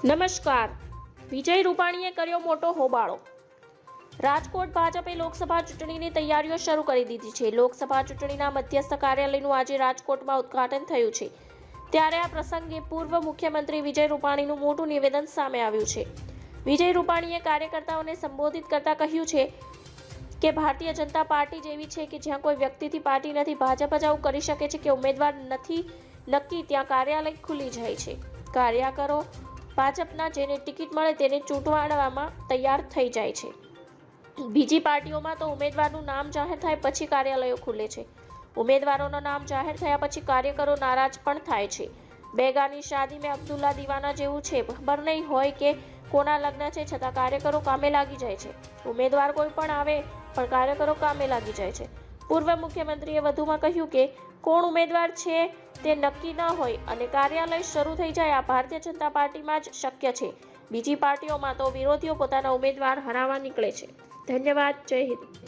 નમસ્કાર. વિજય રૂપાણીએ કર્યો મોટો હોબાળો. રાજકોટ ભાજપે લોકસભા ચૂંટણીની તૈયારીઓ શરૂ કરી દીધી છે. લોકસભા ચૂંટણીના મધ્યસ્થ કાર્યાલયનું આજે રાજકોટમાં ઉદ્ઘાટન થયું છે. ત્યારે આ પ્રસંગે પૂર્વ મુખ્યમંત્રી વિજય રૂપાણીનું મોટું નિવેદન સામે આવ્યું છે. વિજય રૂપાણીએ કાર્યકર્તાઓને સંબોધિત કરતા કહ્યું છે કે ભારતીય જનતા પાર્ટી જેવી છે કે જ્યાં કોઈ વ્યક્તિથી પાર્ટી નથી. ભાજપ જ આવું કરી શકે છે કે ઉમેદવાર નથી નક્કી ત્યાં કાર્યાલય ખુલી જાય છે. કાર્યકરો ભાજપના જેને ટિકિટ મળે તેને ચૂંટવાડવામાં તૈયાર થઈ જાય છે. બીજી પાર્ટીઓમાં તો ઉમેદવારનું નામ જાહેર થાય પછી કાર્યાલયો ખુલે છે. ઉમેદવારોના નામ જાહેર થયા પછી કાર્યકરો નારાજ પણ થાય છે. બેગાની શાદી મેં અબ્દુલ્લા દીવાના જેવું છે. ખબર નહીં હોય કે કોના લગ્ન છે છતાં કાર્યકરો કામે લાગી જાય છે. ઉમેદવાર કોઈ પણ આવે પણ કાર્યકરો કામે લાગી જાય છે. પૂર્વ મુખ્યમંત્રીએ વધુમાં કહ્યું કે કોણ ઉમેદવાર છે તે નક્કી ન હોય અને કાર્યાલય શરૂ થઈ જાય આ ભારતીય જનતા પાર્ટીમાં જ શક્ય છે. બીજી પાર્ટીઓમાં તો વિરોધીઓ પોતાના ઉમેદવાર હરાવવા નીકળે છે. ધન્યવાદ. જય હિન્દ.